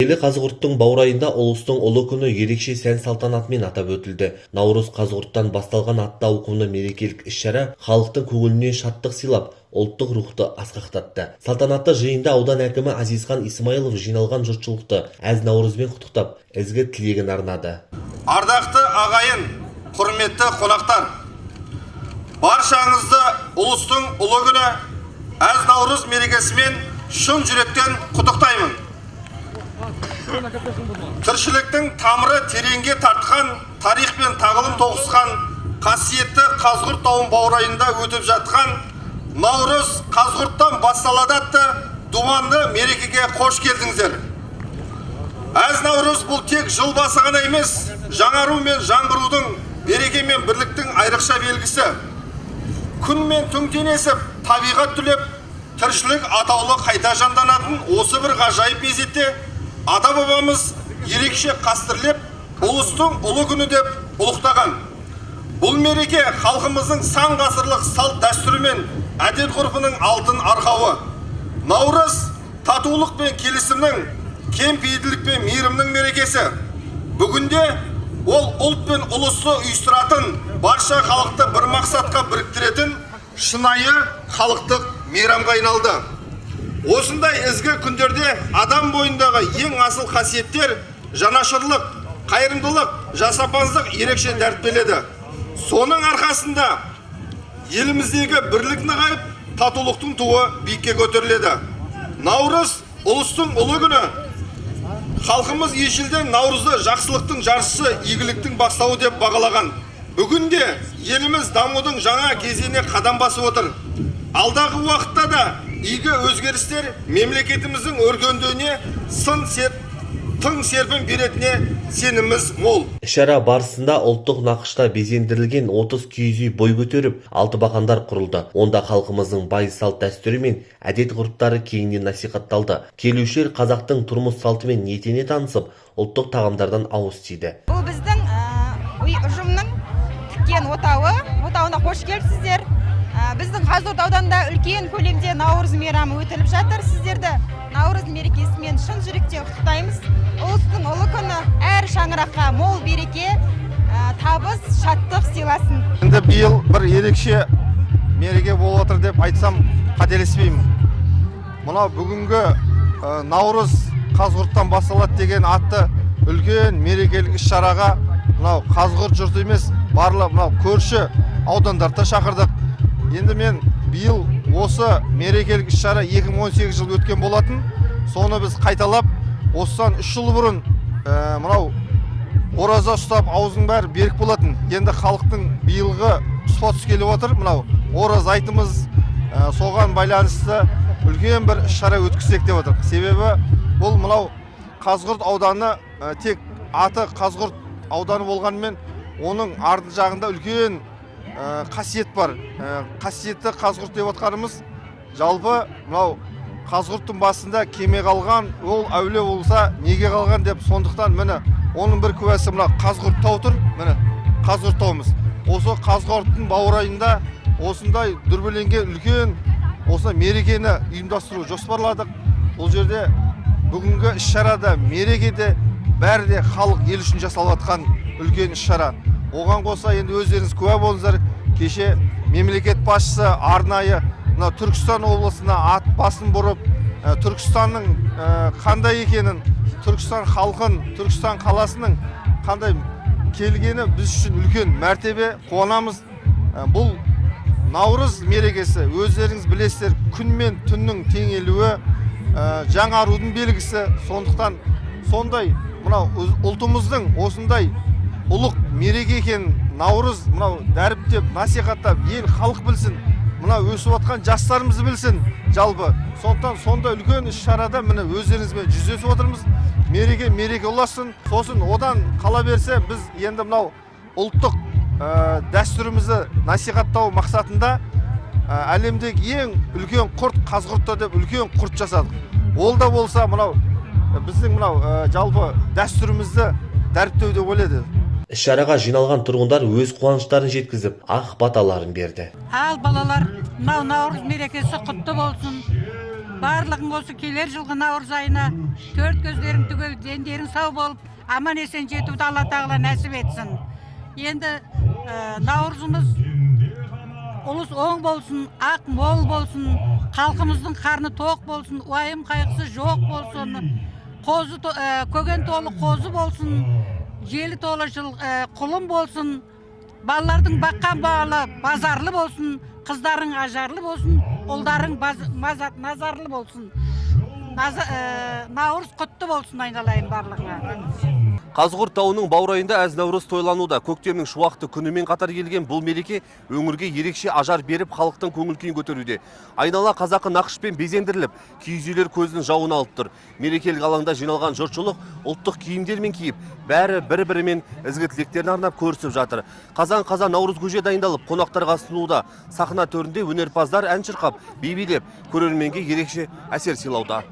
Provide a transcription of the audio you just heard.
Келі Қазығұрттың баурайында ұлыстың ұлы күні ерекше сән салтанатымен атап өтілді. Наурыз Қазығұрттан басталған атты ауқымды мерекелік іс-шара халықтың көңіліне шаттық сыйлап, ұлттық рухты асқақтатты. Салтанатты жиында аудан әкімі Азизхан Исмайлов жиналған жұртшылықты әз Наурызбен құттықтап, ізгі тілегін арнады. Ардақты ағайын, құрметті қонақтар, баршаңызды ұлыстың ұлы күні әз Наурыз мерекесімен шын жүректен құттықтаймын. Тіршіліктің тамыры тереңге тартқан, тарих пен тағылым тоғысқан, қасиетті Қазығұрт тауын баурайында өтіп жатқан Наурыз Қазығұрттан басталады атты думанды мерекеге қош келдіңіздер. Әз Наурыз бұл тек жыл басы ғана емес, жаңару мен жаңғырудың, береке мен бірліктің айрықша белгісі. Күн мен түн теңесіп, табиғат түлеп, тіршілік атаулы қайта жанданатын осы бір ғажайып мезетте ата-бабамыз ерекше қастерлеп, ұлыстың ұлы күні деп ұлықтаған. Бұл мереке халқымыздың сан ғасырлық салт дәстүрі мен әдет-ғұрпының алтын арқауы. Наурыз татулық пен келісімнің, кеңпейілділік пен мейірімнің мерекесі. Бүгінде ол ұлт пен ұлысты ұйыстыратын, барша халықты бір мақсатқа біріктіретін шынайы халықтық мейрамға айналды. Осындай ізгі күндерде адам бойындағы ең асыл қасиеттер жанашырлық, қайырымдылық, жасампаздық ерекше дәріптеледі. Соның арқасында еліміздегі бірлік нығайып, татулықтың туы биікке көтеріледі. Наурыз ұлыстың ұлы күні. Халқымыз ежелден Наурызды жақсылықтың жаршысы, игіліктің бастауы деп бағалаған. Бүгінде еліміз дамудың жаңа кезеңіне қадам басып отыр. Алдағы уақытта да игі өзгерістер мемлекетіміздің өркендеуіне тың серпін беретіне сеніміміз мол. Іс-шара барысында ұлттық нақышта безендірілген 30 киіз үй бой көтеріп, алтыбақандар құрылды. Онда халқымыздың бай салт дәстүрі мен әдет-ғұрыптары кеңінен насихатталды. Келушілер қазақтың тұрмыс салтымен етене танысып, ұлттық тағамдардан ауыз тиді. Бұл біздің ұжымның тіккен отауына қош келіпсіздер. Біздің Қазығұрт ауданында үлкен көлемде Наурыз мейрамы өтіліп жатыр. Сіздерді Наурыз мерекесімен шын жүректен құттықтаймыз. Ұлыстың ұлы күні әр шаңыраққа мол береке, табыс, шаттық сыйласын. Енді биыл бір ерекше мереке болып отыр деп айтсам қателеспеймін. Мына бүгінгі Наурыз Қазығұрттан басталады деген атты үлкен мерекелік іс-шараға мынау Қазығұрт жұрты емес, барлық мынау көрші аудандарды шақырдық. Енді мен биыл осы мерекелік іс-шара 2018 жыл өткен болатын. Соны біз қайталап, осыдан 3 жыл бұрын мынау ораза ұстап, аузың бәрі берік болатын. Енді халықтың биылғы тұспа-тұс келіп отыр. Мынау ораза айтымыз соған байланысты үлкен бір іс-шара өткізсек деп отыр. Себебі бұл мынау Қазығұрт ауданы тек аты Қазығұрт ауданы болғанымен, оның арты жағында үлкен қасиет бар. Қасиетті Қазығұрт деп отқанымыз, жалпы мынау Қазығұрттың басында кеме қалған, ол әулие болса неге қалған деп, сондықтан міне оның бір куәсі мына Қазығұрт тау тұр. Міне Қазығұрт тауымыз. Осы Қазығұрттың баурайында осындай дүрбеленген үлкен осы мерекені ұйымдастыру жоспарладық. Бұл жерде бүгінгі іс-шарада, мерекеде бәрі де халық ел үшін жасалып жатқан үлкен іс-шара. Оған қоса енді өздеріңіз куә болыңыздар, кеше мемлекет басшысы арнайы Түркістан облысына ат басын бұрып, Түркістанның қандай екенін, Түркістан халқын, Түркістан қаласының қандай келгені біз үшін үлкен мәртебе, қуанамыз. Бұл Наурыз мерекесі, өздеріңіз білесіздер, күн мен түннің теңелуі, жаңарудың белгісі. Сондықтан сондай мынау ұлтымыздың осындай ұлық мереке екенін Наурыз мынау дәріптеп, насихаттап, ел халық білсін, мынау өсіп отқан жастарымызды білсін жалпы. Сондықтан сондай үлкен іс-шарада міне өздеріңізбен жүздесіп отырмыз. Мереке ұласын. Сосын одан қала берсе, біз енді мынау ұлттық дәстүрімізді насихаттау мақсатында әлемдегі ең үлкен құрт Қазығұртта деп үлкен құрт жасадық. Ол да болса мынау біздің мынау жалпы дәстүрімізді дәріптеу деп ойлайды. Іс-шараға жиналған тұрғындар өз қуаныштарын жеткізіп, ақ баталарын берді. Ал балалар, Наурыз мерекесі құтты болсын. барлығың осы келер жылғы наурыз айына төрт көздерің түгел, дендерің сау болып, аман есен жетуді Алла тағала нәсіп етсін. Енді наурызымыз ұлыс оң болсын, ақ мол болсын, халқымыздың қарны тоқ болсын, уайым қайғысы жоқ болсын, көген толы қозы болсын, желі толы құлым болсын, балалардың баққан балы базарлы болсын, қыздарың ажарлы болсын, ұлдарың назарлы болсын. Наурыз құтты болсын айналайын барлығына. Қазығұрт тауының баурайында әз наурыз тойлануда. Көктемнің шуақты күнімен қатар келген бұл мереке өңірге ерекше ажар беріп, халықтың көңіл күйін көтеруде. Айнала қазақы нақышпен безендіріліп, киіз үйлер көздің жауын алып тұр. Мерекелік алаңда жиналған жұртшылық ұлттық киімдермен киіп, бәрі бір-бірімен ізгі тілектерін арнап көрісіп жатыр. Қазан наурыз көже дайындалып, қонақтарға ұсынылуда. Сахна төрінде өнерпаздар ән шырқап, би билеп, көрерменге ерекше әсер сыйлауда.